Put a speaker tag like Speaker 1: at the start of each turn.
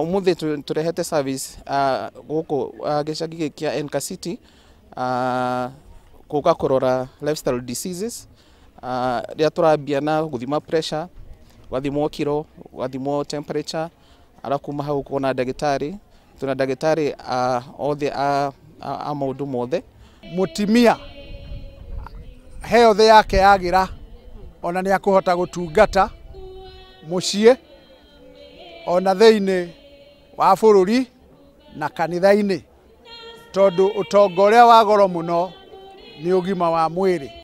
Speaker 1: Umuthi turehete service guku gicagi kia Nkaciti kuka kurora lifestyle diseases ria turambia na guthima pressure, wathimwo kiro, wathimwo temperature, ara kuma hau kuona ndagitari, tuna ndagitari othe a maundu mothe.
Speaker 2: Mutimia heothe yake yagira ona ni akuhota gutungata mucie ona theine wa bururi na kanitha-ini, tondu utongo uria wa goro muno ni ugima wa mwiri.